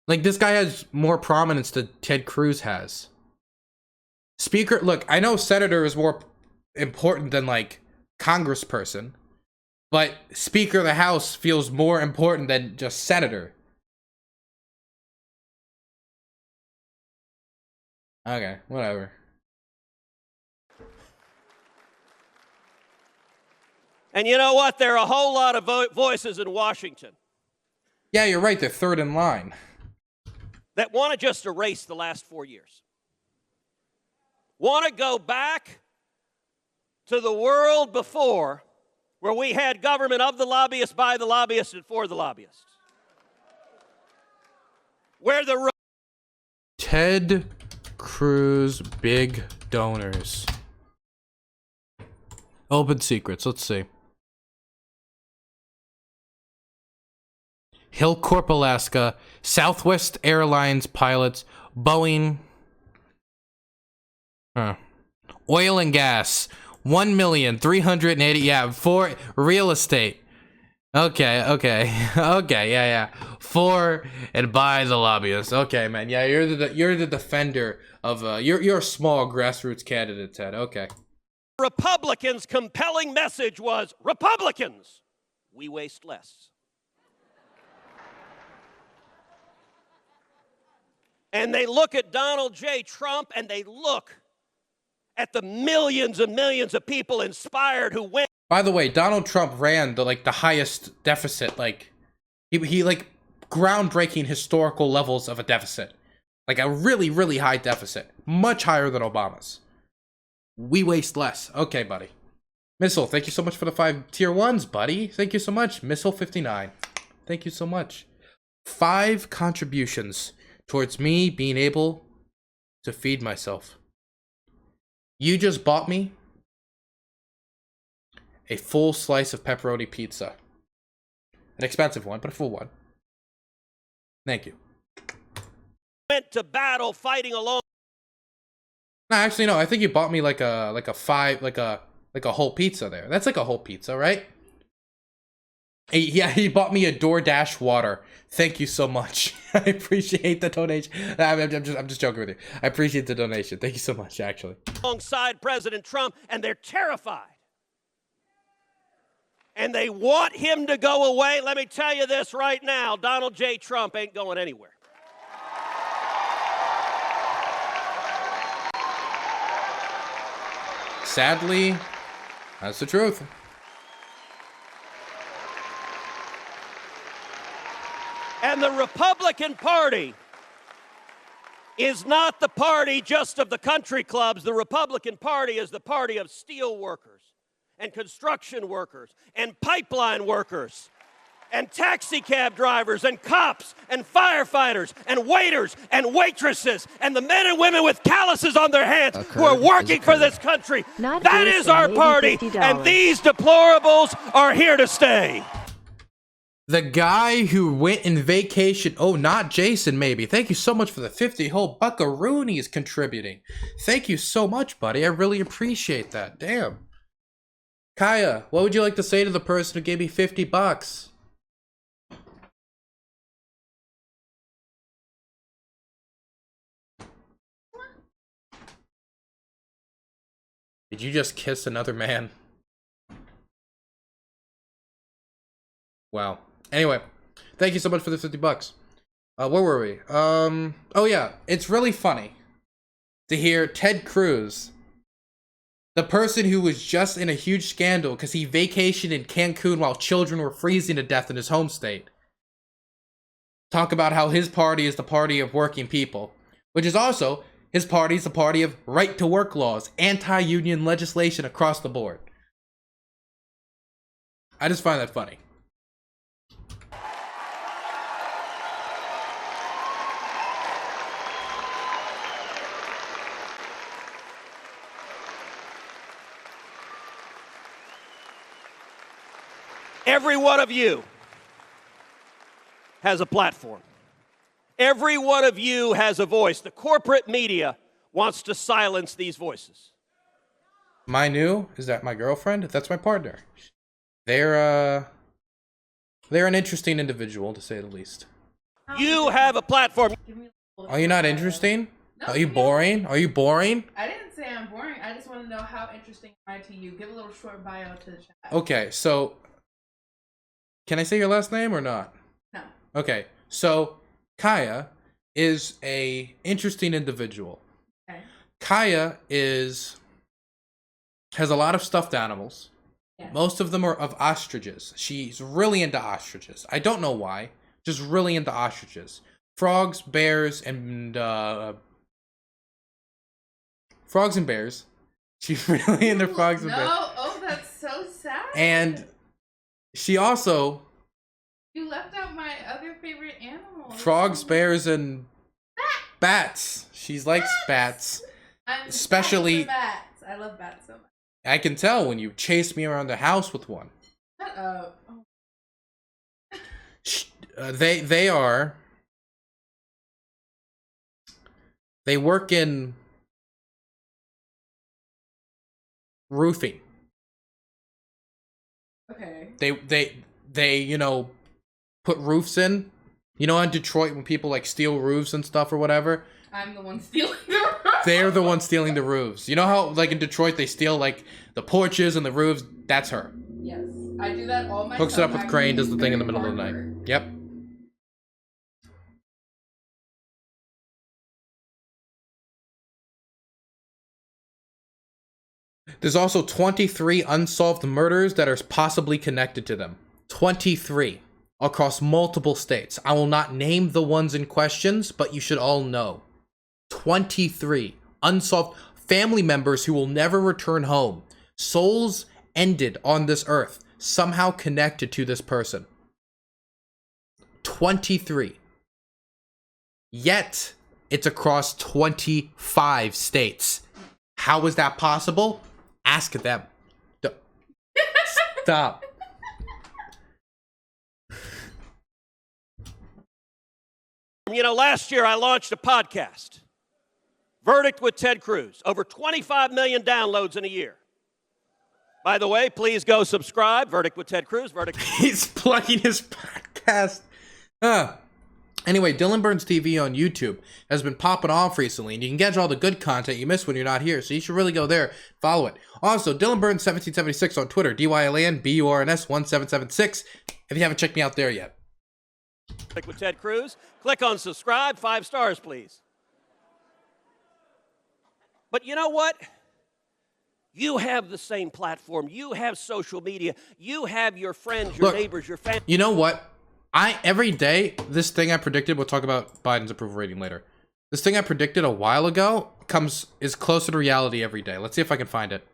Like, this guy has more prominence than Ted Cruz has. Speaker, look, I know senator is more important than, like, congressperson. But Speaker of the House feels more important than just senator. Okay, whatever. And you know what? There are a whole lot of voices in Washington Yeah, you're right. They're third in line. that want to just erase the last 4 years. Want to go back to the world before, where we had government of the lobbyists, by the lobbyists, and for the lobbyists. Where the Ted Cruz big donors. Open secrets. Let's see. Hillcorp, Alaska, Southwest Airlines pilots, Boeing. Oil and gas, 1,380,000. Yeah, for real estate. Okay, yeah. For and by the lobbyists. Okay, man. Yeah, you're the defender of you're a small grassroots candidate, Ted. Okay. Republicans' compelling message was, Republicans, we waste less. And they look at Donald J. Trump, and they look at the millions and millions of people inspired who went. By the way, Donald Trump ran the highest deficit, he groundbreaking historical levels of a deficit. Like a really, really high deficit. Much higher than Obama's. We waste less. Okay, buddy. Missile, thank you so much for the 5 tier 1s, buddy. Thank you so much. Missile 59. Thank you so much. 5 contributions towards me being able to feed myself. You just bought me a full slice of pepperoni pizza. An expensive one, but a full one. Thank you. Went to battle fighting alone. No, actually, no. I think you bought me like a whole pizza there. That's like a whole pizza, right? Yeah, he bought me a DoorDash water. Thank you so much. I appreciate the donation. I'm just joking with you. I appreciate the donation. Thank you so much, actually. Alongside President Trump, and they're terrified. And they want him to go away. Let me tell you this right now, Donald J. Trump ain't going anywhere. Sadly, that's the truth. And the Republican Party is not the party just of the country clubs. The Republican Party is the party of steel workers and construction workers and pipeline workers and taxi cab drivers and cops and firefighters and waiters and waitresses and the men and women with calluses on their hands who are working for this country. That is our party, and these deplorables are here to stay. The guy who went in vacation. Oh, not Jason, maybe. Thank you so much for the 50 whole buckaroonies contributing. Thank you so much, buddy. I really appreciate that. Damn. Kaya, what would you like to say to the person who gave me 50 bucks? Did you just kiss another man? Wow. Anyway, thank you so much for the 50 bucks. Where were we? Oh yeah, it's really funny to hear Ted Cruz, the person who was just in a huge scandal because he vacationed in Cancun while children were freezing to death in his home state, talk about how his party is the party of working people, which is also, his party is the party of right-to-work laws, anti-union legislation across the board. I just find that funny. Every one of you has a platform. Every one of you has a voice. The corporate media wants to silence these voices. My new, is that my girlfriend? That's my partner. They're an interesting individual, to say the least. You have a platform. Are you not interesting? No, Are you boring? Are you boring? I didn't say I'm boring. I just want to know how interesting am I to you. Give a little short bio to the chat. Okay, so can I say your last name or not? No. Okay, so Kaya is a interesting individual. Okay. Kaya has a lot of stuffed animals. Yeah. Most of them are of ostriches. She's really into ostriches. I don't know why. Just really into ostriches. Frogs, bears, and frogs and bears. She's really into frogs and bears. No, oh, that's so sad. And she also You left out my other favorite animal. frogs, bears, and bats. She likes bats. I'm especially- bats. I love bats so much. I can tell when you chase me around the house with one. Shut up. Oh. They work in roofing. Okay. They you know, put roofs in. You know, in Detroit when people like steal roofs and stuff or whatever, I'm the one stealing the roof. they're the ones stealing the roofs. You know how like in Detroit they steal like the porches and the roofs? That's her. Yes, I do that all myself. Hooks it up with crane, does the thing in the Very middle of the hard night. work. Yep. There's also 23 unsolved murders that are possibly connected to them. 23 across multiple states. I will not name the ones in questions, but you should all know. 23 unsolved family members who will never return home. Souls ended on this earth, somehow connected to this person. 23. Yet, it's across 25 states. How is that possible? Ask them. Stop. You know, last year I launched a podcast, Verdict with Ted Cruz. Over 25 million downloads in a year. By the way, please go subscribe. Verdict with Ted Cruz. Verdict. He's plugging his podcast. Anyway, Dylan Burns TV on YouTube has been popping off recently, and you can catch all the good content you miss when you're not here, so you should really go there, follow it. Also, Dylan Burns 1776 on Twitter, DYLAN BURNS 1776, if you haven't checked me out there yet. Verdict with Ted Cruz. Click on subscribe. 5 stars, please. But you know what? You have the same platform. You have social media. You have your friends, your neighbors, your family. You know what? Every day, this thing I predicted, we'll talk about Biden's approval rating later. This thing I predicted a while ago is closer to reality every day. Let's see if I can find it.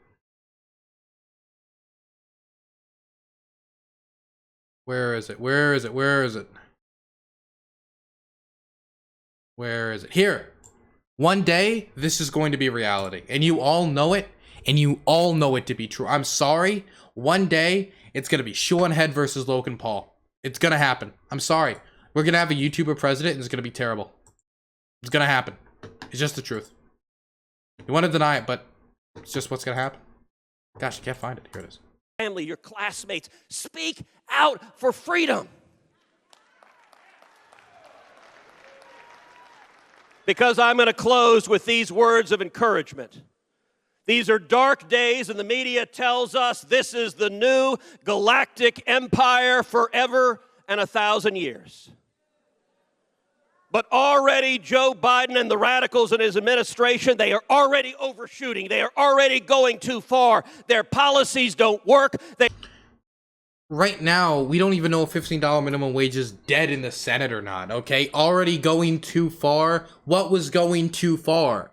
Where is it? Where is it? Where is it? Where is it? Here. One day, this is going to be reality. And you all know it. And you all know it to be true. I'm sorry. One day, it's going to be Sean Head versus Logan Paul. It's going to happen. I'm sorry. We're going to have a YouTuber president and it's going to be terrible. It's going to happen. It's just the truth. You want to deny it, but it's just what's going to happen. Gosh, I can't find it. Here it is. Family, your classmates. Speak out for freedom. Because I'm going to close with these words of encouragement. These are dark days, and the media tells us this is the new galactic empire forever and 1,000 years. But already Joe Biden and the radicals in his administration, they are already overshooting. They are already going too far. Their policies don't work. Right now, we don't even know if $15 minimum wage is dead in the Senate or not, okay? Already going too far. What was going too far?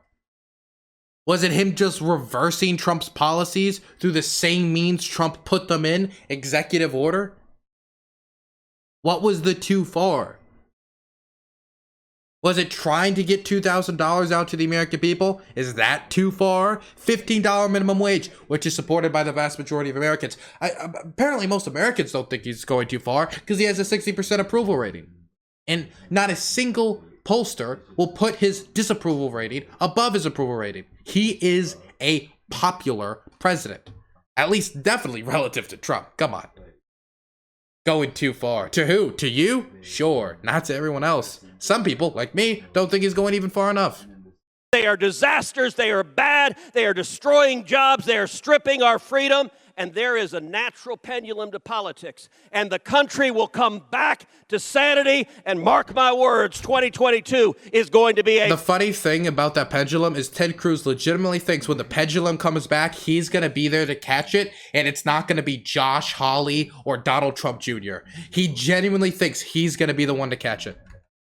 Was it him just reversing Trump's policies through the same means Trump put them in? Executive order? What was the too far? Was it trying to get $2,000 out to the American people? Is that too far? $15 minimum wage, which is supported by the vast majority of Americans. Apparently, most Americans don't think he's going too far because he has a 60% approval rating. And not a single pollster will put his disapproval rating above his approval rating. He is a popular president. At least definitely relative to Trump. Come on. Going too far. To who? To you? Sure. Not to everyone else. Some people, like me, don't think he's going even far enough. They are disasters. They are bad. They are destroying jobs. They are stripping our freedom. And there is a natural pendulum to politics. And the country will come back to sanity. And mark my words, 2022 is going to be a... The funny thing about that pendulum is Ted Cruz legitimately thinks when the pendulum comes back, he's going to be there to catch it. And it's not going to be Josh Hawley or Donald Trump Jr. He genuinely thinks he's going to be the one to catch it.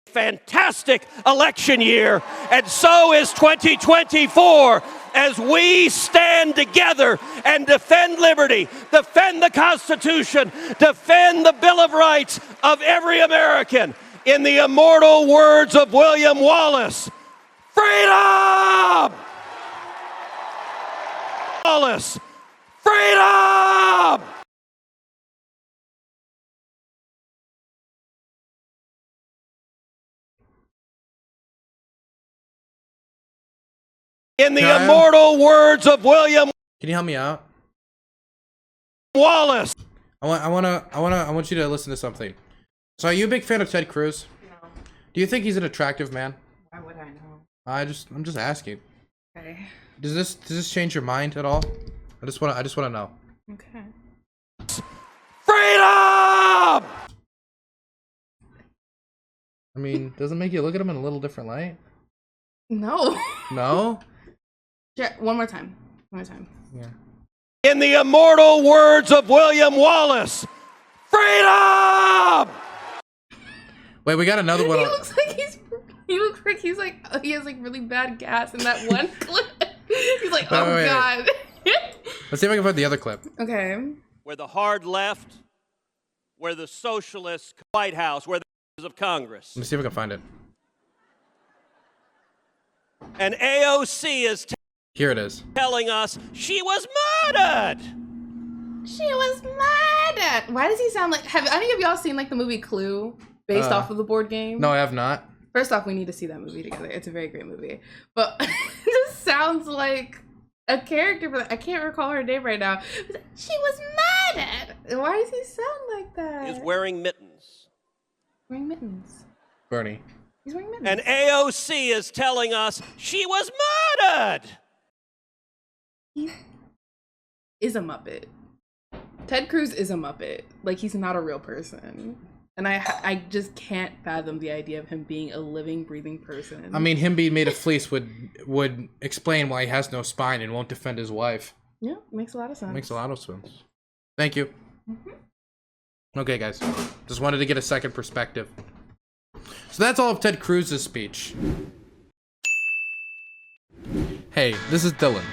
Fantastic election year, and so is 2024 as we stand together and defend liberty, defend the Constitution, defend the Bill of Rights of every American. In the immortal words of William Wallace, freedom! Wallace, freedom! In the immortal words of William Can you help me out? Wallace. I want you to listen to something. So are you a big fan of Ted Cruz? No. Do you think he's an attractive man? Why would I know? I'm just asking. Okay. Does this change your mind at all? I just want to know. Okay. Freedom! I mean, does it make you look at him in a little different light? No. No? Sure, one more time. One more time. Yeah. In the immortal words of William Wallace, freedom! Wait, we got another one. He looks like he has like really bad gas in that one clip. He's like, oh wait. God. Let's see if I can find the other clip. Okay. Where the hard left, where the socialist White House, where the of Congress. Let me see if I can find it. And AOC is Here it is. telling us she was murdered. She was murdered. Why does he sound like? Have any of y'all seen like the movie Clue, based off of the board game? No, I have not. First off, we need to see that movie together. It's a very great movie. But it just sounds like a character, but I can't recall her name right now. She was murdered. Why does he sound like that? Is wearing mittens. Wearing mittens. Bernie. He's wearing mittens. And AOC is telling us she was murdered. He is a Muppet. Ted Cruz is a Muppet. Like, he's not a real person. And I just can't fathom the idea of him being a living, breathing person. I mean, him being made of fleece would explain why he has no spine and won't defend his wife. Yeah, makes a lot of sense. Makes a lot of sense. Thank you. Okay, guys. Just wanted to get a second perspective. So that's all of Ted Cruz's speech. Hey, this is Dylan.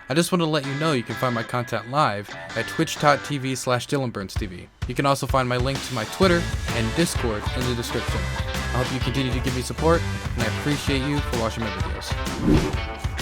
I just want to let you know you can find my content live at twitch.tv/DylanBurnsTV. You can also find my link to my Twitter and Discord in the description. I hope you continue to give me support, and I appreciate you for watching my videos.